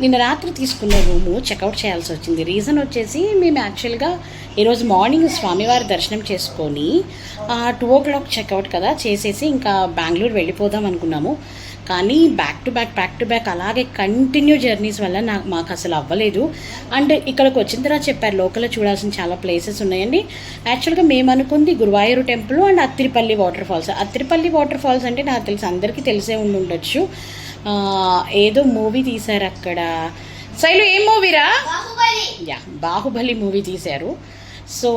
నిన్న రాత్రి తీసుకున్న రూము చెక్అవుట్ చేయాల్సి వచ్చింది. రీజన్ వచ్చేసి మేము యాక్చువల్గా ఈరోజు మార్నింగ్ స్వామివారి దర్శనం చేసుకొని 2 o'clock చెక్అవుట్ కదా చేసేసి ఇంకా బెంగళూరు వెళ్ళిపోదాం అనుకున్నాము. కానీ బ్యాక్ టు బ్యాక్ అలాగే కంటిన్యూ జర్నీస్ వల్ల మాకు అసలు అవ్వలేదు. అండ్ ఇక్కడికి వచ్చిన తర్వాత చెప్పారు లోకల్లో చూడాల్సిన చాలా ప్లేసెస్ ఉన్నాయండి. యాక్చువల్గా మేము అనుకుంది Guruvayur temple and Athirappilly waterfalls. Athirappilly waterfalls అంటే నాకు తెలిసి అందరికీ తెలిసే ఉండొచ్చు. ఏదో మూవీ తీశారు అక్కడ. శైలు ఏం మూవీరా? బాహుబలి మూవీ తీశారు. సో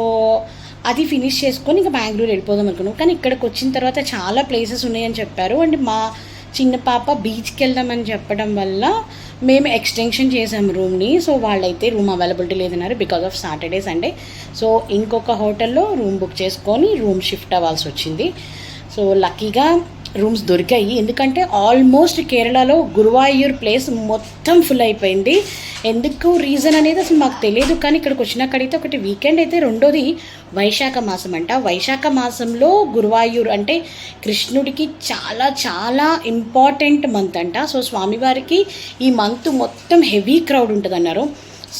అది ఫినిష్ చేసుకొని ఇంకా బెంగళూరు వెళ్ళిపోదాం అనుకున్నాం. కానీ ఇక్కడికి వచ్చిన తర్వాత చాలా ప్లేసెస్ ఉన్నాయని చెప్పారు. అండ్ మా చిన్న పాప బీచ్కి వెళ్దామని చెప్పడం వల్ల మేము ఎక్స్టెన్షన్ చేసాము రూమ్ని. సో వాళ్ళైతే రూమ్ అవైలబిలిటీ లేదన్నారు because of Saturday Sunday. So ఇంకొక హోటల్లో రూమ్ బుక్ చేసుకొని రూమ్ షిఫ్ట్ అవ్వాల్సి వచ్చింది. సో లక్కీగా రూమ్స్ దొరికాయి. ఎందుకంటే ఆల్మోస్ట్ కేరళలో గురువాయూర్ ప్లేస్ మొత్తం ఫుల్ అయిపోయింది. ఎందుకు రీజన్ అనేది అసలు మాకు తెలియదు. కానీ ఇక్కడికి వచ్చినాకడైతే ఒకటి వీకెండ్ అయితే, రెండోది వైశాఖ మాసం అంట. వైశాఖ మాసంలో గురువాయూర్ అంటే కృష్ణుడికి చాలా చాలా ఇంపార్టెంట్ మంత్ అంట. సో స్వామివారికి ఈ మంత్ మొత్తం హెవీ క్రౌడ్ ఉంటుంది అన్నారు.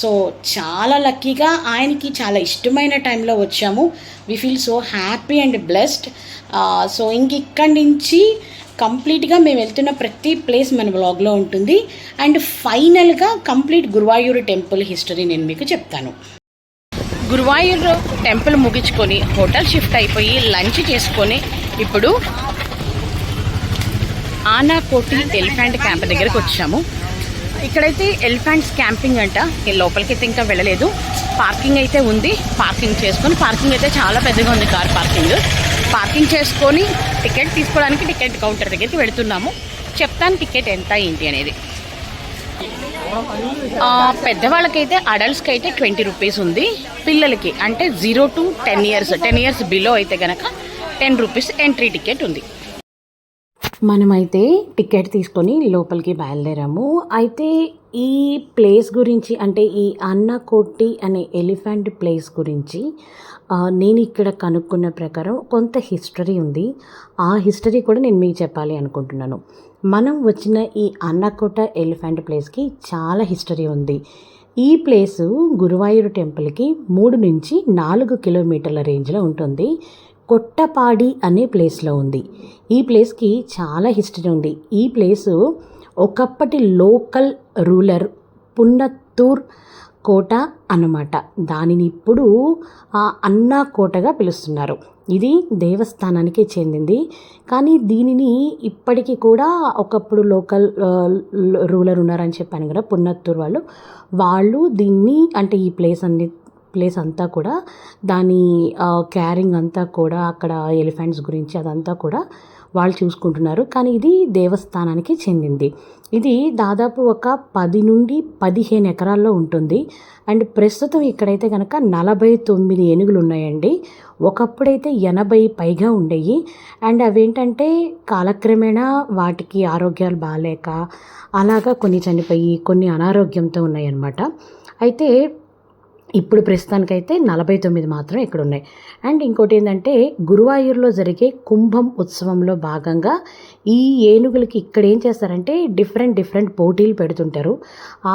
సో చాలా లక్కీగా ఆయనకి చాలా ఇష్టమైన టైంలో వచ్చాము. We feel so happy and blessed. So ఇక్కడి నుంచి కంప్లీట్గా మేము వెళ్తున్న ప్రతి ప్లేస్ మన బ్లాగ్లో ఉంటుంది. అండ్ ఫైనల్గా కంప్లీట్ గురువాయూరు టెంపుల్ హిస్టరీ నేను మీకు చెప్తాను. గురువాయూరు టెంపుల్ ముగించుకొని హోటల్ షిఫ్ట్ అయిపోయి లంచ్ చేసుకొని ఇప్పుడు ఆనాకోటి ఎలిఫెంట్ క్యాంప్ దగ్గరికి వచ్చాము. ఇక్కడైతే ఎలిఫెంట్స్ క్యాంపింగ్ అంట. లోపలికి అయితే ఇంకా వెళ్ళలేదు. పార్కింగ్ అయితే ఉంది. పార్కింగ్ చేసుకొని, పార్కింగ్ అయితే చాలా పెద్దగా ఉంది, కార్ పార్కింగ్ చేసుకొని టికెట్ తీసుకోవడానికి టికెట్ కౌంటర్ దగ్గరికి వెళుతున్నాము. చెప్తాను టికెట్ ఎంత ఏంటి అనేది. పెద్దవాళ్ళకైతే అడల్ట్స్కి అయితే 20 రూపీస్ ఉంది. పిల్లలకి అంటే 0 to 10 years 10 years బిలో అయితే కనుక 10 రూపీస్ ఎంట్రీ టికెట్ ఉంది. మనమైతే టికెట్ తీసుకొని లోపలికి బయలుదేరాము. అయితే ఈ ప్లేస్ గురించి అంటే ఈ అన్నకోటి అనే ఎలిఫెంట్ ప్లేస్ గురించి నేను ఇక్కడ కనుక్కున్న ప్రకారం కొంత హిస్టరీ ఉంది. ఆ హిస్టరీ కూడా నేను మీకు చెప్పాలి అనుకుంటున్నాను. మనం వచ్చిన ఈ అన్నకోట ఎలిఫెంట్ ప్లేస్కి చాలా హిస్టరీ ఉంది. ఈ ప్లేసు గురువాయూరు టెంపుల్కి 3 నుంచి 4 కిలోమీటర్ల రేంజ్లో ఉంటుంది. కొట్టపాడి అనే ప్లేస్లో ఉంది. ఈ ప్లేస్కి చాలా హిస్టరీ ఉంది. ఈ ప్లేసు ఒకప్పటి లోకల్ రూలర్ పున్నత్తూర్ కోట అన్నమాట. దానిని ఇప్పుడు అన్నా కోటగా పిలుస్తున్నారు. ఇది దేవస్థానానికి చెందింది. కానీ దీనిని ఇప్పటికీ కూడా ఒకప్పుడు లోకల్ రూలర్ ఉన్నారని చెప్పాను కదా, పున్నత్తూర్ వాళ్ళు దీన్ని అంటే ఈ ప్లేస్ అంతా కూడా దాని క్యారింగ్ అంతా కూడా అక్కడ ఎలిఫెంట్స్ గురించి అదంతా కూడా వాళ్ళు చూసుకుంటున్నారు. కానీ ఇది దేవస్థానానికి చెందింది. ఇది దాదాపు ఒక 10 నుండి 15 ఎకరాల్లో ఉంటుంది. అండ్ ప్రస్తుతం ఇక్కడైతే కనుక 49 ఏనుగులు ఉన్నాయండి. ఒకప్పుడైతే 80 పైగా ఉండేవి. అండ్ అవేంటంటే కాలక్రమేణా వాటికి ఆరోగ్యాలు బాగాలేక అలాగా కొన్ని చనిపోయి కొన్ని అనారోగ్యంతో ఉన్నాయన్నమాట. అయితే ఇప్పుడు ప్రస్తుతానికైతే 49 మాత్రం ఇక్కడ ఉన్నాయి. అండ్ ఇంకోటి ఏంటంటే గురువాయూరులో జరిగే కుంభం ఉత్సవంలో భాగంగా ఈ ఏనుగులకి ఇక్కడ ఏం చేస్తారంటే డిఫరెంట్ పోటీలు పెడుతుంటారు.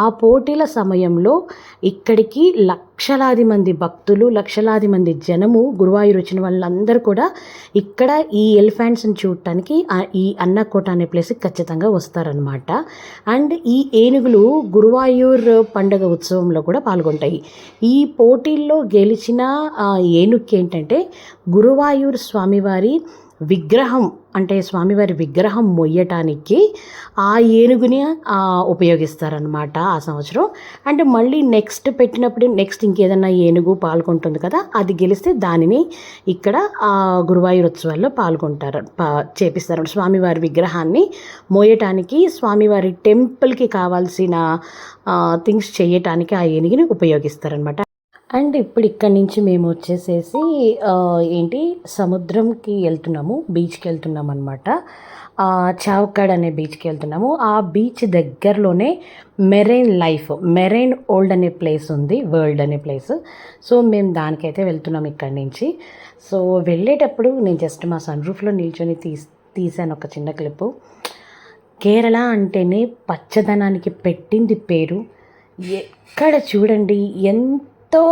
ఆ పోటీల సమయంలో ఇక్కడికి లక్షలాది మంది భక్తులు, లక్షలాది మంది జనము, గురువాయూరు వచ్చిన వాళ్ళందరూ కూడా ఇక్కడ ఈ ఎలిఫెంట్స్ని చూడటానికి ఈ అన్నకోట అనే ప్లేస్కి ఖచ్చితంగా వస్తారనమాట. అండ్ ఈ ఏనుగులు గురువాయూర్ పండుగ ఉత్సవంలో కూడా పాల్గొంటాయి. ఈ పోటీల్లో గెలిచిన ఏనుగుకి ఏంటంటే గురువాయూర్ స్వామివారి విగ్రహం అంటే స్వామివారి విగ్రహం మొయ్యటానికి ఆ ఏనుగుని ఉపయోగిస్తారనమాట ఆ సంవత్సరం. అంటే మళ్ళీ నెక్స్ట్ పెట్టినప్పుడు ఇంకేదన్నా ఏనుగు పాల్గొంటుంది కదా, అది గెలిస్తే దానిని ఇక్కడ గురువాయూర్ ఉత్సవాల్లో చేపిస్తారు. స్వామివారి విగ్రహాన్ని మోయటానికి స్వామివారి టెంపుల్కి కావాల్సిన థింగ్స్ చేయటానికి ఆ ఏనుగుని ఉపయోగిస్తారనమాట. అండ్ ఇప్పుడు ఇక్కడి నుంచి మేము వచ్చేసేసి సముద్రంకి వెళ్తున్నాము, బీచ్కి వెళ్తున్నాం అనమాట. చావకాడ్ అనే బీచ్కి వెళ్తున్నాము. ఆ బీచ్ దగ్గరలోనే మెరైన్ ఓల్డ్ అనే ప్లేస్ ఉంది, వరల్డ్ అనే ప్లేస్. సో మేము దానికైతే వెళ్తున్నాం ఇక్కడి నుంచి. సో వెళ్ళేటప్పుడు నేను జస్ట్ మా సన్ రూఫ్లో నిల్చొని తీసాను ఒక చిన్న క్లిప్పు. కేరళ అంటేనే పచ్చదనానికి పెట్టింది పేరు. ఎక్కడ చూడండి ఎంతో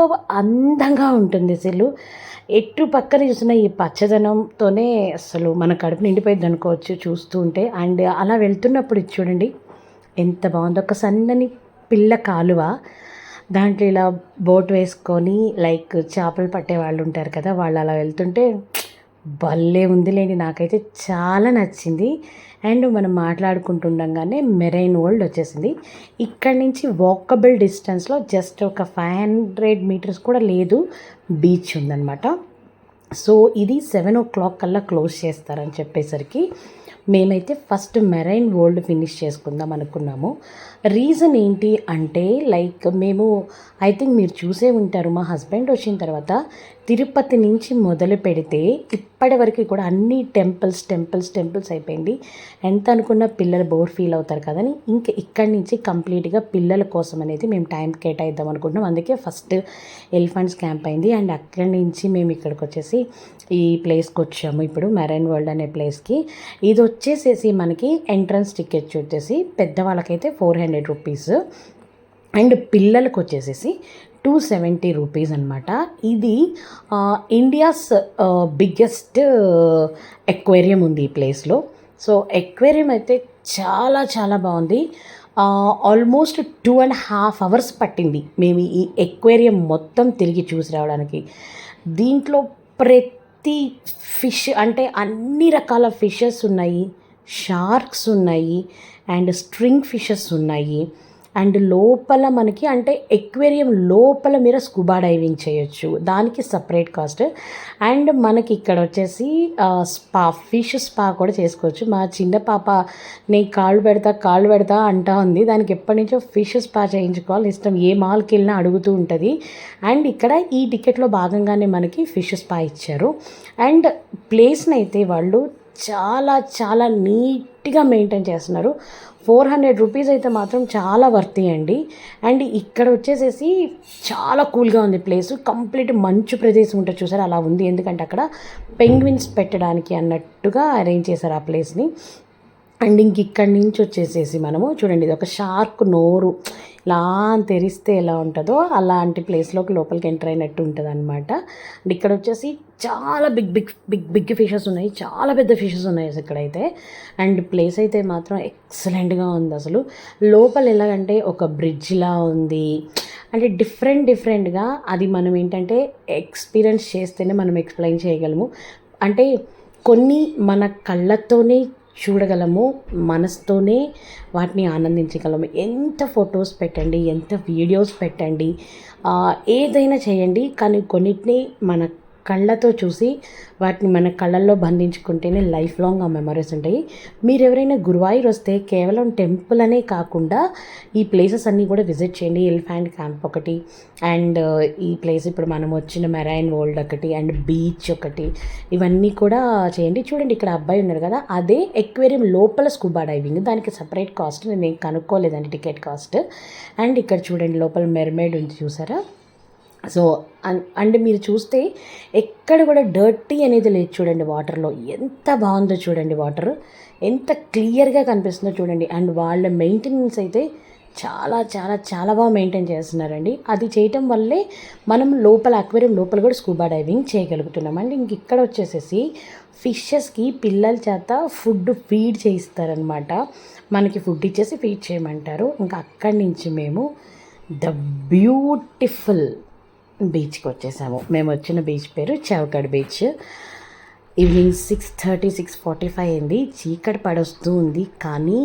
అందంగా ఉంటుంది అసలు. ఎటు పక్కన చూసిన ఈ పచ్చదనంతోనే అసలు మన కడుపు నిండిపోయింది అనుకోవచ్చు చూస్తూ ఉంటే. అండ్ అలా వెళ్తున్నప్పుడు ఇది చూడండి ఎంత బాగుందో. ఒక సన్నని పిల్ల కాలువ, దాంట్లో ఇలా బోట్ వేసుకొని లైక్ చేపలు పట్టే వాళ్ళు ఉంటారు కదా, వాళ్ళు అలా వెళ్తుంటే భలే ఉందిలేండి. నాకైతే చాలా నచ్చింది. అండ్ మనం మాట్లాడుకుంటుండగానే మెరైన్ వరల్డ్ వచ్చేసింది. ఇక్కడి నుంచి వాకబుల్ డిస్టెన్స్లో జస్ట్ ఒక 500 మీటర్స్ కూడా లేదు బీచ్ ఉందన్నమాట. సో ఇది 7 o'clock కల్లా క్లోజ్ చేస్తారని చెప్పేసరికి మేమైతే ఫస్ట్ మెరైన్ వరల్డ్ ఫినిష్ చేసుకుందాం అనుకున్నాము. రీజన్ ఏంటి అంటే లైక్ మేము ఐ థింక్ మీరు చూసే ఉంటారు, మా హస్బెండ్ వచ్చిన తర్వాత తిరుపతి నుంచి మొదలు పెడితే ఇప్పటి వరకు కూడా అన్ని టెంపుల్స్ అయిపోయింది. ఎంత అనుకున్నా పిల్లలు బోర్ ఫీల్ అవుతారు కదని ఇంకా ఇక్కడి నుంచి కంప్లీట్గా పిల్లల కోసం అనేది మేము టైం కేటాయిద్దాం అనుకుంటున్నాం. అందుకే ఫస్ట్ ఎలిఫెంట్స్ క్యాంప్ అయింది. అండ్ అక్కడి నుంచి మేము ఇక్కడికి వచ్చేసి ఈ ప్లేస్కి వచ్చాము, ఇప్పుడు మెరైన్ వరల్డ్ అనే ప్లేస్కి. ఇది వచ్చేసేసి మనకి ఎంట్రన్స్ టికెట్ వచ్చేసి పెద్దవాళ్ళకైతే 400 రూపీస్ అండ్ పిల్లలకు వచ్చేసేసి 270 రూపీస్ అనమాట. ఇది ఇండియాస్ బిగ్గెస్ట్ ఎక్వేరియం ఉంది ఈ ప్లేస్లో. సో ఎక్వేరియం అయితే చాలా చాలా బాగుంది. ఆల్మోస్ట్ 2.5 hours పట్టింది మేము ఈ ఎక్వేరియం మొత్తం తిరిగి చూసి రావడానికి. దీంట్లో ప్రతి ఫిష్ అంటే అన్ని రకాల ఫిషెస్ ఉన్నాయి, షార్క్స్ ఉన్నాయి అండ్ స్ట్రింగ్ ఫిషెస్ ఉన్నాయి. అండ్ లోపల మనకి అంటే ఎక్వేరియం లోపల మీరు స్కూబా డైవింగ్ చేయొచ్చు, దానికి సపరేట్ కాస్ట్. అండ్ మనకి ఇక్కడ వచ్చేసి ఫిష్ స్పా కూడా చేసుకోవచ్చు. మా చిన్న పాప నేను కాళ్ళు పెడతా అంటా ఉంది. దానికి ఎప్పటి నుంచో ఫిష్ స్పా చేయించుకోవాలి ఇష్టం, ఏ మాల్కి వెళ్ళినా అడుగుతూ ఉంటుంది. అండ్ ఇక్కడ ఈ టికెట్లో భాగంగానే మనకి ఫిష్ స్పా ఇచ్చారు. అండ్ ప్లేస్ని అయితే వాళ్ళు చాలా చాలా నీట్గా మెయింటైన్ చేస్తున్నారు. 400 రూపీస్ అయితే మాత్రం చాలా వర్తీ అండి. అండ్ ఇక్కడ వచ్చేసేసి చాలా కూల్గా ఉంది ప్లేస్, కంప్లీట్ మంచు ప్రదేశం ఉంటుంది చూసారు అలా ఉంది. ఎందుకంటే అక్కడ పెంగ్విన్స్ పెట్టడానికి అన్నట్టుగా అరేంజ్ చేశారు ఆ ప్లేస్ని. అండ్ ఇంక ఇక్కడి నుంచి వచ్చేసేసి మనము చూడండి, ఇది ఒక షార్క్ నోరు ఇలా తెరిస్తే ఎలా ఉంటుందో అలాంటి ప్లేస్లోకి లోపలికి ఎంటర్ అయినట్టు ఉంటుంది అనమాట. అండ్ ఇక్కడ వచ్చేసి చాలా బిగ్ ఫిషెస్ ఉన్నాయి, చాలా పెద్ద ఫిషెస్ ఉన్నాయి అసలు ఇక్కడైతే. అండ్ ప్లేస్ అయితే మాత్రం ఎక్సలెంట్గా ఉంది అసలు. లోపల ఎలాగంటే ఒక బ్రిడ్జ్లా ఉంది, అంటే డిఫరెంట్గా. అది మనం ఏంటంటే ఎక్స్పీరియన్స్ చేస్తేనే మనం ఎక్స్ప్లెయిన్ చేయగలము. అంటే కొన్ని మన కళ్ళతోనే చూడగలము, మనసుతోనే వాటిని ఆనందించగలము. ఎంత ఫొటోస్ పెట్టండి, ఎంత వీడియోస్ పెట్టండి, ఏదైనా చేయండి, కానీ కొన్నిటిని మన కళ్ళతో చూసి వాటిని మన కళ్ళల్లో బంధించుకుంటేనే లైఫ్ లాంగ్ ఆ మెమరీస్ ఉంటాయి. మీరు ఎవరైనా గురువాయూర్ వస్తే కేవలం టెంపుల్ అనే కాకుండా ఈ ప్లేసెస్ అన్నీ కూడా విజిట్ చేయండి. ఎలిఫెంట్ క్యాంప్ ఒకటి, అండ్ ఈ ప్లేస్ ఇప్పుడు మనం వచ్చిన మెరైన్ వరల్డ్ ఒకటి, అండ్ బీచ్ ఒకటి, ఇవన్నీ కూడా చేయండి. చూడండి ఇక్కడ అబ్బాయి ఉన్నారు కదా, అదే ఎక్వేరియం లోపల స్కూబా డైవింగ్, దానికి సపరేట్ కాస్ట్. నేను కనుక్కోలేదండి టికెట్ కాస్ట్. అండ్ ఇక్కడ చూడండి లోపల మెర్మైడ్ ఉంది చూసారా. సో అండ్ మీరు చూస్తే ఎక్కడ కూడా డర్టీ అనేది లేదు చూడండి వాటర్లో. ఎంత బాగుందో చూడండి, వాటర్ ఎంత క్లియర్గా కనిపిస్తుందో చూడండి. అండ్ వాళ్ళ మెయింటెనెన్స్ అయితే చాలా చాలా చాలా బాగా మెయింటైన్ చేస్తున్నారండి. అది చేయటం వల్లే మనం లోపల అక్వేరియం లోపల కూడా స్కూబా డైవింగ్ చేయగలుగుతున్నాం. అండ్ ఇంక ఇక్కడ వచ్చేసేసి ఫిషెస్కి పిల్లల చేత ఫుడ్ ఫీడ్ చేయిస్తారనమాట. మనకి ఫుడ్ ఇచ్చేసి ఫీడ్ చేయమంటారు. ఇంకా అక్కడి నుంచి మేము ద బ్యూటిఫుల్ బీచ్కి వచ్చేసాము. మేము వచ్చిన బీచ్ పేరు చౌకడ్ బీచ్. ఈవినింగ్ 6:30, 6:45 అయింది. చీకటి పడొస్తూ ఉంది, కానీ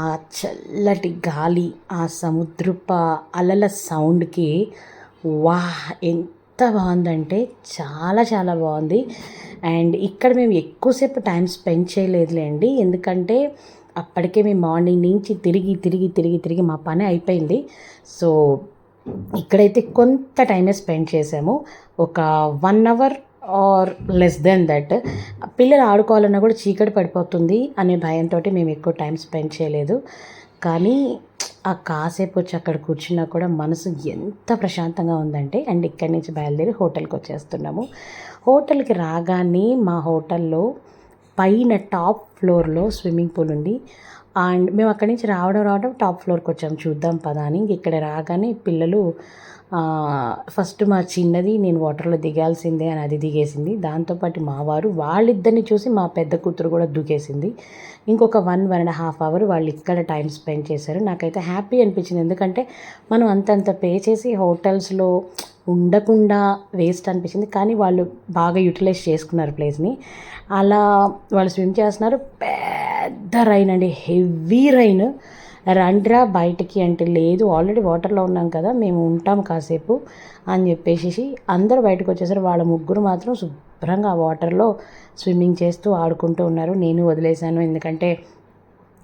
ఆ చల్లటి గాలి, ఆ సముద్రపు అలల సౌండ్కి ఎంత బాగుందంటే చాలా చాలా బాగుంది. అండ్ ఇక్కడ మేము ఎక్కువసేపు టైం స్పెండ్ చేయలేదులేండి, ఎందుకంటే అప్పటికే మేము మార్నింగ్ నుంచి తిరిగి మా పని అయిపోయింది. సో ఇక్కడైతే కొంత టైమే స్పెండ్ చేసాము, ఒక 1 hour or less than that. పిల్లలు ఆడుకోవాలన్నా కూడా చీకటి పడిపోతుంది అనే భయంతో మేము ఎక్కువ టైం స్పెండ్ చేయలేదు. కానీ ఆ కాసేపు వచ్చి అక్కడ కూర్చున్నా కూడా మనసు ఎంత ప్రశాంతంగా ఉందంటే. అండ్ ఇక్కడి నుంచి బయలుదేరి హోటల్కి వచ్చేస్తున్నాము. హోటల్కి రాగానే మా హోటల్లో పైన టాప్ ఫ్లోర్లో స్విమ్మింగ్ పూల్ ఉంది. అండ్ మేము అక్కడి నుంచి రావడం టాప్ ఫ్లోర్కి వచ్చాము, చూద్దాం పదా అని. ఇక్కడ రాగానే పిల్లలు ఫస్ట్ మా చిన్నది నేను వాటర్లో దిగాల్సిందే అని అది దిగేసింది. దాంతోపాటు మా వారు వాళ్ళిద్దరిని చూసి మా పెద్ద కూతురు కూడా దూకేసింది. ఇంకొక 1.5 అవర్ వాళ్ళు ఇక్కడ టైం స్పెండ్ చేశారు. నాకైతే హ్యాపీ అనిపించింది, ఎందుకంటే మనం అంతంత పే చేసి హోటల్స్లో ఉండకుండా వేస్ట్ అనిపించింది. కానీ వాళ్ళు బాగా యూటిలైజ్ చేసుకున్నారు ప్లేస్ని. అలా వాళ్ళు స్విమ్ చేస్తున్నారు. పెద్ద రైన్ అండి, హెవీ రైన్. రండ్రా బయటికి అంటే లేదు, ఆల్రెడీ వాటర్లో ఉన్నాం కదా, మేము ఉంటాం కాసేపు అని చెప్పేసి అందరూ బయటకు వచ్చేసారు. వాళ్ళ ముగ్గురు మాత్రం శుభ్రంగా ఆ వాటర్లో స్విమ్మింగ్ చేస్తూ ఆడుకుంటూ ఉన్నారు. నేను వదిలేశాను, ఎందుకంటే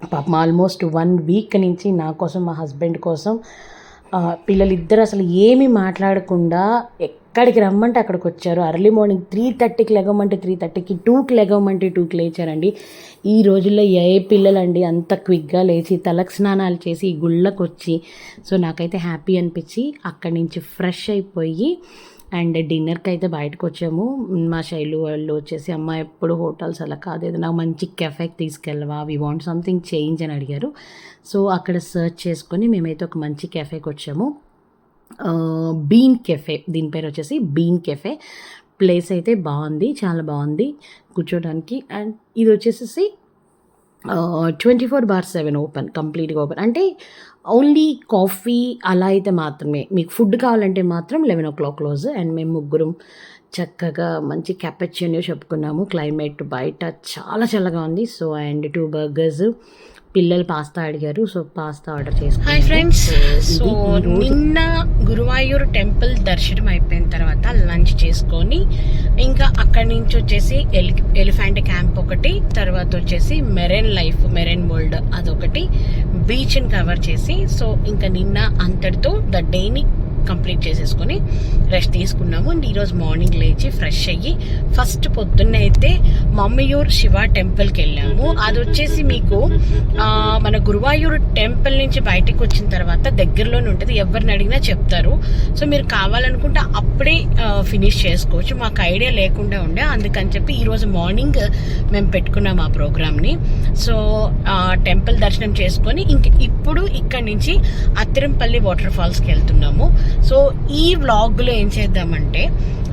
పాపం ఆల్మోస్ట్ 1 వీక్ నుంచి నా కోసం మా హస్బెండ్ కోసం పిల్లలిద్దరు అసలు ఏమీ మాట్లాడకుండా ఎక్కడికి రమ్మంటే అక్కడికి వచ్చారు. అర్లీ మార్నింగ్ 3:30కి లెగమంటే 3:30కి, 2కి లెగమంటే 2కి లేచారండి. ఈ రోజుల్లో ఏ పిల్లలండి అంత క్విక్గా లేచి తలకు స్నానాలు చేసి ఈ గుళ్ళకు వచ్చి. సో నాకైతే హ్యాపీ అనిపించి అక్కడి నుంచి ఫ్రెష్ అయిపోయి అండ్ డిన్నర్కి అయితే బయటకు వచ్చాము. మా శైలు వాళ్ళు వచ్చేసి అమ్మ ఎప్పుడు హోటల్స్ అలా కాదు, ఏదైనా మంచి కెఫేకి తీసుకెళ్ళవా, వీ వాంట్ సంథింగ్ చేంజ్ అని అడిగారు. సో అక్కడ సర్చ్ చేసుకొని మేమైతే ఒక మంచి కెఫేకి వచ్చాము. బీన్ కెఫే, దీని పేరు వచ్చేసి బీన్ కెఫే. ప్లేస్ అయితే బాగుంది, చాలా బాగుంది కూర్చోడానికి. అండ్ ఇది వచ్చేసి 24/7 ఓపెన్, కంప్లీట్గా ఓపెన్. అంటే ఓన్లీ కాఫీ అలా అయితే మాత్రమే, మీకు ఫుడ్ కావాలంటే మాత్రం 11 o'clock క్లోజ్. అండ్ మేము ముగ్గురం చక్కగా మంచి క్యాపచినో చెప్పుకున్నాము. క్లైమేట్ బయట చాలా చల్లగా ఉంది. సో అండ్ 2 burgers, పిల్లలు పాస్తా అడిగారు, సో పాస్తా ఆర్డర్ చేసుకున్నాం. హాయ్ ఫ్రెండ్స్, సో నిన్న గురువాయూర్ టెంపుల్ దర్శనం అయిపోయిన తర్వాత లంచ్ చేసుకొని ఇంకా అక్కడి నుంచి వచ్చేసి ఎలిఫెంట్ క్యాంప్ ఒకటి, తర్వాత వచ్చేసి మెరైన్ వరల్డ్ అదొకటి, బీచ్ని కవర్ చేసి, సో ఇంకా నిన్న అంతటితో ద డేని కంప్లీట్ చేసేసుకొని రెస్ట్ తీసుకున్నాము. అండ్ ఈరోజు మార్నింగ్ లేచి ఫ్రెష్ అయ్యి ఫస్ట్ పొద్దున్న అయితే మమ్మయూర్ శివ టెంపుల్కి వెళ్ళాము. అది వచ్చేసి మీకు మన గురువాయూర్ టెంపుల్ నుంచి బయటకు వచ్చిన తర్వాత దగ్గరలోనే ఉంటుంది, ఎవరిని అడిగినా చెప్తారు. సో మీరు కావాలనుకుంటే అప్పుడే ఫినిష్ చేసుకోవచ్చు. మాకు ఐడియా లేకుండా ఉండే, అందుకని చెప్పి ఈరోజు మార్నింగ్ మేము పెట్టుకున్నాం ఆ ప్రోగ్రామ్ని. సో టెంపుల్ దర్శనం చేసుకొని ఇప్పుడు ఇక్కడి నుంచి అత్తిరంపల్లి వాటర్ ఫాల్స్కి వెళ్తున్నాము. సో ఈ వ్లాగ్లో ఏం చేద్దామంటే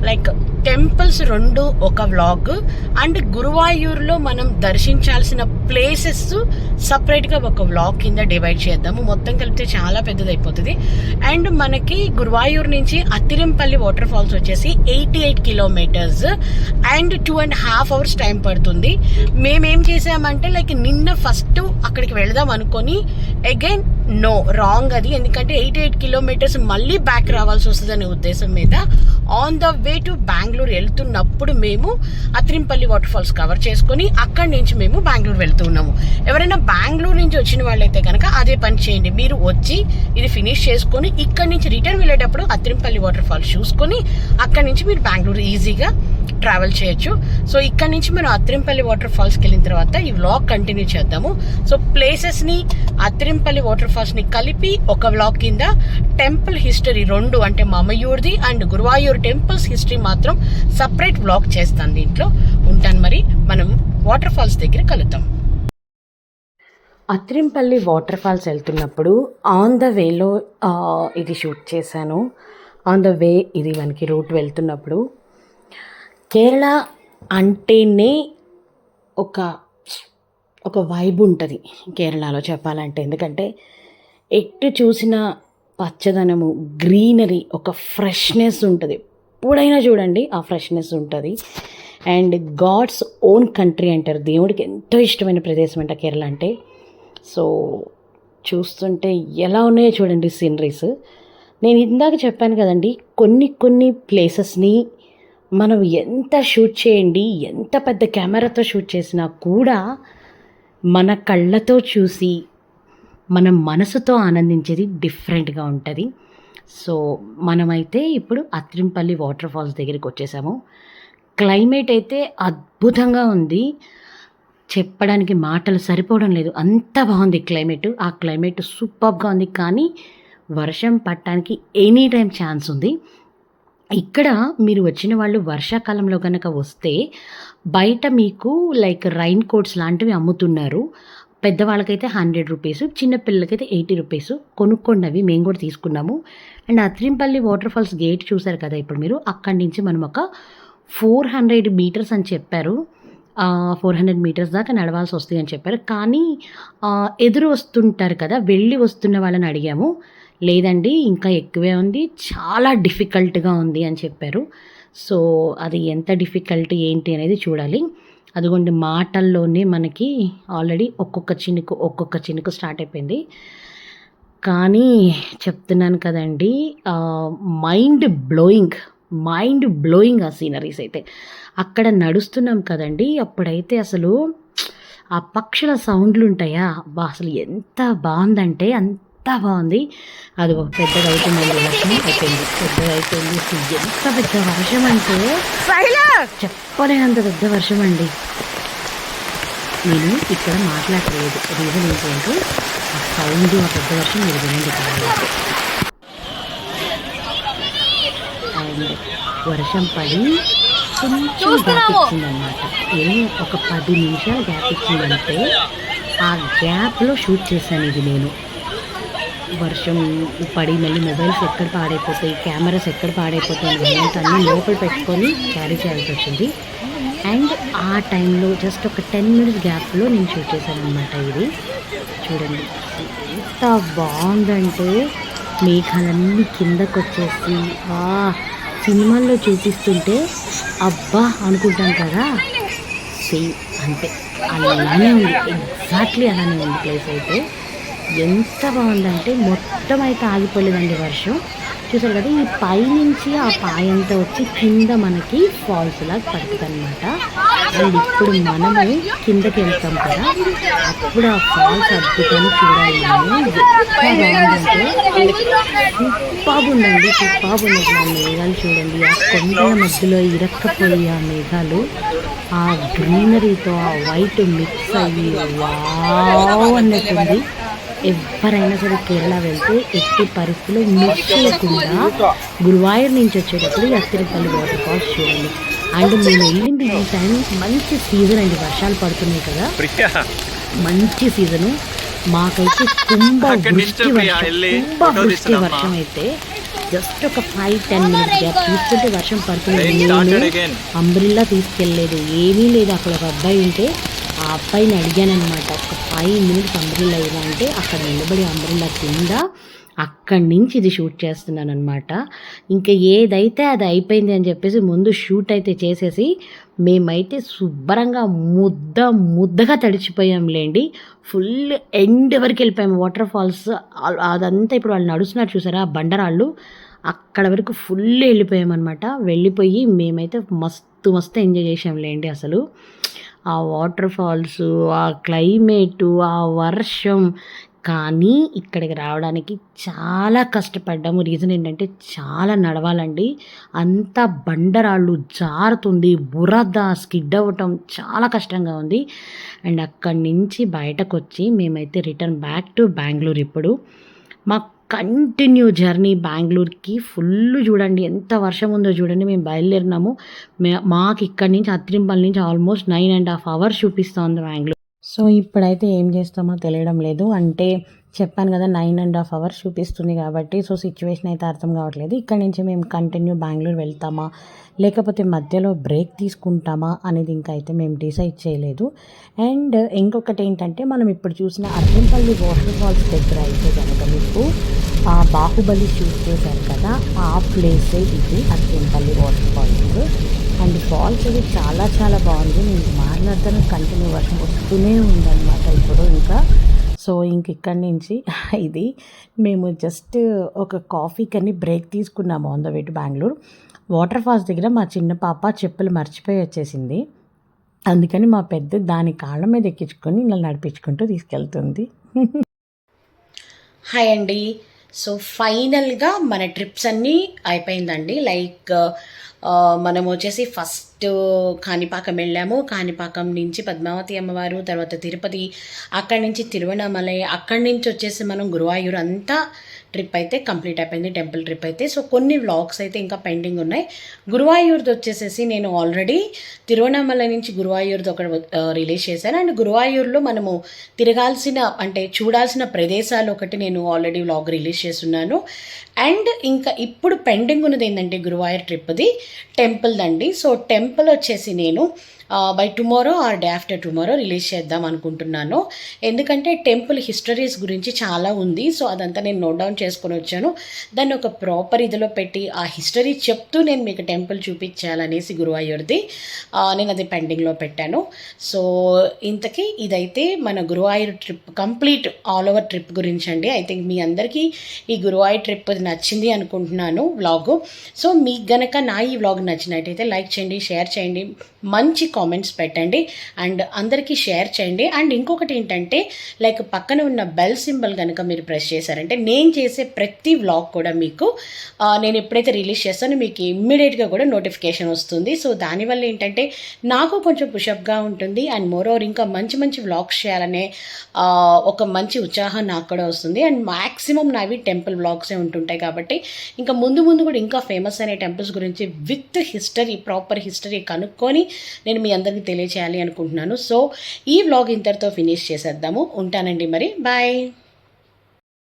లైక్ టెంపుల్స్ 2 ఒక వ్లాగ్, అండ్ గురువాయూర్లో మనం దర్శించాల్సిన ప్లేసెస్ సపరేట్గా ఒక వ్లాగ్ కింద డివైడ్ చేద్దాము. మొత్తం కలిపితే చాలా పెద్దది అయిపోతుంది. అండ్ మనకి గురువాయూర్ నుంచి అత్తిరంపల్లి వాటర్ ఫాల్స్ వచ్చేసి 88 kilometers అండ్ 2.5 hours టైం పడుతుంది. మేమేం చేసామంటే లైక్ నిన్న ఫస్ట్ అక్కడికి వెళదాం అనుకొని అగైన్ రాంగ్ అది, ఎందుకంటే 88 kilometers మళ్ళీ బ్యాక్ రావాల్సి వస్తుంది అనే ఉద్దేశం మీద on the way to Bengaluru వెళ్తున్నప్పుడు మేము అత్తిరంపల్లి వాటర్ ఫాల్స్ కవర్ చేసుకొని అక్కడి నుంచి మేము బెంగళూరు వెళ్తున్నాము. ఎవరైనా బెంగళూరు నుంచి వచ్చిన వాళ్ళైతే కనుక అదే పని చేయండి, మీరు వచ్చి ఇది ఫినిష్ చేసుకొని ఇక్కడి నుంచి రిటర్న్ వెళ్ళేటప్పుడు అత్తిరంపల్లి వాటర్ ఫాల్స్ చూసుకొని అక్కడి నుంచి మీరు బెంగళూరు ఈజీగా ట్రావెల్ చేయొచ్చు. సో ఇక్కడ నుంచి మనం అత్తిరంపల్లి వాటర్ ఫాల్స్కి వెళ్ళిన తర్వాత ఈ వ్లాగ్ కంటిన్యూ చేద్దాము. సో ప్లేసెస్ని అత్తిరంపల్లి వాటర్ ఫాల్స్ని కలిపి ఒక వ్లాగ్ కింద, టెంపుల్ హిస్టరీ 2 అంటే మమ్మయూర్ది అండ్ గురువాయూర్ టెంపుల్స్ హిస్టరీ మాత్రం సపరేట్ వ్లాగ్ చేస్తాను. దీంట్లో ఉంటాను. మరి మనం వాటర్ ఫాల్స్ దగ్గర కలుద్దాం. అత్తిరంపల్లి వాటర్ ఫాల్స్ వెళ్తున్నప్పుడు ఆన్ ద వేలో ఇది షూట్ చేశాను. ఆన్ ద వే ఇది మనకి రూట్ వెళ్తున్నప్పుడు కేరళ అంటేనే ఒక వైబ్ ఉంటుంది కేరళలో చెప్పాలంటే, ఎందుకంటే ఎటు చూసిన పచ్చదనము, గ్రీనరీ, ఒక ఫ్రెష్నెస్ ఉంటుంది. ఎప్పుడైనా చూడండి ఆ ఫ్రెష్నెస్ ఉంటుంది. అండ్ గాడ్స్ ఓన్ కంట్రీ అంటారు, దేవుడికి ఎంతో ఇష్టమైన ప్రదేశం అంట కేరళ అంటే. సో చూస్తుంటే ఎలా ఉన్నాయో చూడండి సీనరీస్. నేను ఇందాక చెప్పాను కదండి, కొన్ని ప్లేసెస్ని మనం ఎంత షూట్ చేయండి, ఎంత పెద్ద కెమెరాతో షూట్ చేసినా కూడా మన కళ్ళతో చూసి మన మనసుతో ఆనందించేది డిఫరెంట్గా ఉంటుంది. సో మనమైతే ఇప్పుడు అత్తిరంపల్లి వాటర్ ఫాల్స్ దగ్గరికి వచ్చేసాము. క్లైమేట్ అయితే అద్భుతంగా ఉంది, చెప్పడానికి మాటలు సరిపోవడం లేదు, అంత బాగుంది క్లైమేట్. ఆ క్లైమేట్ సూపర్గా ఉంది, కానీ వర్షం పడటానికి ఎనీ టైం ఛాన్స్ ఉంది. ఇక్కడ మీరు వచ్చిన వాళ్ళు వర్షాకాలంలో కనుక వస్తే బయట మీకు లైక్ రైన్ కోట్స్ లాంటివి అమ్ముతున్నారు. పెద్దవాళ్ళకైతే 100 రూపీస్, చిన్న పిల్లలకైతే 80 రూపీస్. కొనుక్కోండి అవి, మేము కూడా తీసుకున్నాము. అండ్ అత్రింపల్లి వాటర్ ఫాల్స్ గేట్ చూసారు కదా ఇప్పుడు మీరు, అక్కడి నుంచి మనం ఒక 400 మీటర్స్ అని చెప్పారు. 400 మీటర్స్ దాకా నడవాల్సి వస్తుంది అని చెప్పారు. కానీ ఎదురు వస్తుంటారు కదా, వెళ్ళి వస్తున్న వాళ్ళని అడిగాము, లేదండి ఇంకా ఎక్కువే ఉంది, చాలా డిఫికల్ట్గా ఉంది అని చెప్పారు. సో అది ఎంత డిఫికల్ట్ ఏంటి అనేది చూడాలి. అదిగోండి మాటల్లోనే మనకి ఆల్రెడీ ఒక్కొక్క చినుకు స్టార్ట్ అయిపోయింది. కానీ చెప్తున్నాను కదండి, మైండ్ బ్లోయింగ్ ఆ సీనరీస్ అయితే. అక్కడ నడుస్తున్నాం కదండి, అప్పుడైతే అసలు ఆ పక్షుల సౌండ్లు ఉంటాయా, అసలు ఎంత బాగుందంటే అంత బాగుంది. అది పెద్దగా అవుతుందండి, వర్షం అయిపోయింది, పెద్దగా అయిపోయింది. ఎంత పెద్ద వర్షం అంటే చెప్పలేనంత పెద్ద వర్షం అండి. నేను ఇక్కడ మాట్లాడలేదు, రీజన్ ఏంటంటే ఆ సౌండ్, ఆ పెద్ద వర్షం మీరు వినండి కావాలి. అండ్ వర్షం పడి కొంచెం గ్యాప్ ఇచ్చిందనమాట. ఒక 10 నిమిషాలు గ్యాప్ ఇచ్చిందంటే ఆ గ్యాప్లో షూట్ చేశాను ఇది నేను. వర్షం పడి మళ్ళీ మొబైల్స్ ఎక్కడ పాడైపోతాయి, కెమెరాస్ ఎక్కడ పాడైపోతాయి అన్నీ లోపల పెట్టుకొని క్యారీ చేయాల్సి వచ్చింది. అండ్ ఆ టైంలో జస్ట్ ఒక 10 మినిట్స్ గ్యాప్లో నేను షూట్ చేశాను అనమాట. ఇది చూడండి ఎంత బాగుందంటే, మేఘాలన్నీ కిందకు వచ్చేసి సినిమాల్లో చూపిస్తుంటే అబ్బా అనుకుంటాం కదా, సేమ్ అంటే అలానే ఉంది, ఎగ్జాక్ట్లీ అలానే ఉంది ప్లేస్ అయితే. ఎంత బాగుందంటే మొత్తం అయితే ఆగిపోలేదండి వర్షం. చూసారు కదా, ఈ పై నుంచి ఆ పాయంతా వచ్చి కింద మనకి ఫాల్స్ లాగా పడుతుంది అనమాట. అండ్ ఇప్పుడు మనము కిందకి వెళ్తాం కదా, అప్పుడు ఆ ఫాల్స్ అద్భుతాన్ని చూడాలి. బాగుందండి, బాగుంది. ఆ మేఘాలు చూడండి, ఆ కొండల మధ్యలో ఇరక్కపోయి ఆ మేఘాలు ఆ గ్రీనరీతో ఆ వైట్ మిక్స్ అయ్యి వావ్ అన్నట్టుంది. ఎవరైనా సరే కేరళ వెళ్తే ఎట్టి పరిస్థితుల్లో మిస్ చేయకుండా గురువాయూర్ నుంచి వచ్చేటప్పుడు అత్తిరిపల్లి వాటర్ ఫాల్స్ చూడండి. అండ్ మేము వెళ్ళింది ఈ టైం మంచి సీజన్ అండి, వర్షాలు పడుతున్నాయి కదా, మంచి సీజను. మాకైతే కుంభవృష్టి వర్షం అయితే జస్ట్ ఒక 5-10 మినిట్స్ గ్యాప్ చూస్తుంటే వర్షం పడుతుంది. నేను అంబ్రిల్లా తీసుకెళ్ళలేదు, ఏమీ లేదు. అక్కడ ఒక అబ్బాయి ఉంటే ఆ అబ్బాయిని అడిగాను అనమాట, ఒక 5 మినిట్స్ అంబ్రిల్లా ఇలా అంటే అక్కడ నిలబడి అంబ్రిల్లా కింద అక్కడి నుంచి ఇది షూట్ చేస్తున్నాను అనమాట. ఇంకా ఏదైతే అది అయిపోయింది అని చెప్పేసి ముందు షూట్ అయితే చేసేసి మేమైతే శుభ్రంగా ముద్దగా తడిచిపోయాంలేండి. ఫుల్ ఎండ్ వరకు వెళ్ళిపోయాము. వాటర్ ఫాల్స్ అదంతా ఇప్పుడు వాళ్ళు నడుస్తున్నారు చూసారా, బండరాళ్ళు, అక్కడ వరకు ఫుల్ వెళ్ళిపోయామన్నమాట. వెళ్ళిపోయి మేమైతే మస్తు ఎంజాయ్ చేసాంలేండి. అసలు ఆ వాటర్ ఫాల్స్, ఆ క్లైమేటు, ఆ వర్షం. కానీ ఇక్కడికి రావడానికి చాలా కష్టపడ్డాము. రీజన్ ఏంటంటే చాలా నడవాలండి, అంత బండరాళ్ళు, జారుతుంది, బురద, స్కిడ్ అవ్వటం చాలా కష్టంగా ఉంది. అండ్ అక్కడి నుంచి బయటకు వచ్చి మేమైతే రిటర్న్ బ్యాక్ టు బెంగళూరు. ఇప్పుడు మా కంటిన్యూ జర్నీ బెంగళూరుకి ఫుల్. చూడండి ఎంత వర్షం ఉందో చూడండి. మేము బయలుదేరినాము, మాకు ఇక్కడి నుంచి అత్తిరింపల్లి నుంచి ఆల్మోస్ట్ 9.5 hours చూపిస్తుంది బెంగళూరు. సో ఇప్పుడైతే ఏం చేస్తామో తెలియడం లేదు. అంటే చెప్పాను కదా 9.5 hours చూపిస్తుంది కాబట్టి, సో సిచ్యువేషన్ అయితే అర్థం కావట్లేదు. ఇక్కడ నుంచి మేము కంటిన్యూ బెంగళూరు వెళ్తామా లేకపోతే మధ్యలో బ్రేక్ తీసుకుంటామా అనేది ఇంకా అయితే మేము డిసైడ్ చేయలేదు. అండ్ ఇంకొకటి ఏంటంటే, మనం ఇప్పుడు చూసిన అత్తిరింపల్లి వాటర్ ఫాల్స్ దగ్గర అయితే కనుక మీకు బాహుబలి షూట్ చేశారు కదా, ఆ ప్లేసే ఇది అత్తిరింపల్లి వాటర్ ఫాల్స్. అండ్ ఫాల్స్ అది చాలా చాలా బాగుంది. నేను మాట్లాడుతాను, కంటిన్యూ వర్షం వస్తూనే ఉందన్నమాట ఇప్పుడు ఇంకా. సో ఇక్కడి నుంచి ఇది మేము జస్ట్ ఒక కాఫీకని బ్రేక్ తీసుకున్నాము on the way to Bengaluru. Water falls దగ్గర మా చిన్న పాప చెప్పులు మర్చిపోయి వచ్చేసింది. అందుకని మా పెద్ద దాని కాళ్ళ మీద ఎక్కించుకొని ఇలా నడిపించుకుంటూ తీసుకెళ్తుంది. హాయ్ అండి. సో ఫైనల్గా మన ట్రిప్స్ అన్నీ అయిపోయిందండి. లైక్ మనం వచ్చేసి ఫస్ట్ కాణిపాకం వెళ్ళాము. కాణిపాకం నుంచి పద్మావతి అమ్మవారు, తర్వాత తిరుపతి, అక్కడి నుంచి తిరువణామలై, అక్కడి నుంచి వచ్చేసి మనం గురువాయూర్ అంతా ట్రిప్ అయితే కంప్లీట్ అయిపోయింది, టెంపుల్ ట్రిప్ అయితే. సో కొన్ని వ్లాగ్స్ అయితే ఇంకా పెండింగ్ ఉన్నాయి. గురువాయూర్ది వచ్చేసేసి నేను ఆల్రెడీ తిరువణామలై నుంచి గురువాయూర్ది ఒక రిలీజ్ చేశాను. అండ్ గురువాయూర్లో మనము తిరగాల్సిన అంటే చూడాల్సిన ప్రదేశాలు ఒకటి నేను ఆల్రెడీ వ్లాగ్ రిలీజ్ చేస్తున్నాను. అండ్ ఇంకా ఇప్పుడు పెండింగ్ ఉన్నది ఏంటంటే గురువాయూర్ ట్రిప్ది టెంపుల్దండి. సో టెంపుల్ వచ్చేసి నేను by tomorrow or day after tomorrow release చేద్దాం అనుకుంటున్నాను. ఎందుకంటే టెంపుల్ హిస్టరీస్ గురించి చాలా ఉంది. సో అదంతా నేను నోట్ డౌన్ చేసుకొని వచ్చాను. దాన్ని ఒక ప్రాపర్ ఇదిలో పెట్టి ఆ హిస్టరీ చెప్తూ నేను మీకు టెంపుల్ చూపించాలనేసి గురువాయూర్ది నేను అది పెండింగ్లో పెట్టాను. సో ఇంతకీ ఇదైతే మన Guruvayur trip complete all over trip గురించి అండి. ఐ థింక్ మీ అందరికీ ఈ గురువాయూర్ ట్రిప్ నచ్చింది అనుకుంటున్నాను వ్లాగు. సో మీకు గనక నా ఈ వ్లాగ్ నచ్చినట్టయితే లైక్ చేయండి, షేర్ చేయండి, మంచి కామెంట్స్ పెట్టండి అండ్ అందరికీ షేర్ చేయండి. అండ్ ఇంకొకటి ఏంటంటే లైక్ పక్కన ఉన్న బెల్ సింబల్ కనుక మీరు ప్రెస్ చేశారంటే నేను చేసే ప్రతి వ్లాగ్ కూడా మీకు నేను ఎప్పుడైతే రిలీజ్ చేస్తానో మీకు ఇమ్మీడియట్గా కూడా నోటిఫికేషన్ వస్తుంది. సో దానివల్ల ఏంటంటే నాకు కొంచెం పుషప్గా ఉంటుంది అండ్ మోరోవర్ ఇంకా మంచి మంచి వ్లాగ్స్ చేయాలనే ఒక మంచి ఉత్సాహం నాకు కూడా వస్తుంది. అండ్ మ్యాక్సిమం నావి టెంపుల్ వ్లాగ్సే ఉంటుంటాయి కాబట్టి ఇంకా ముందు ముందు కూడా ఇంకా ఫేమస్ అనే టెంపుల్స్ గురించి విత్ హిస్టరీ ప్రాపర్ హిస్టరీ కనుక్కొని నేను మీ అందరికీ తెలియచేయాలి అనుకుంటున్నాను. సో ఈ వ్లాగ్ ఇంతటితో ఫినిష్ చేసేద్దాము. ఉంటానండి మరి, బాయ్.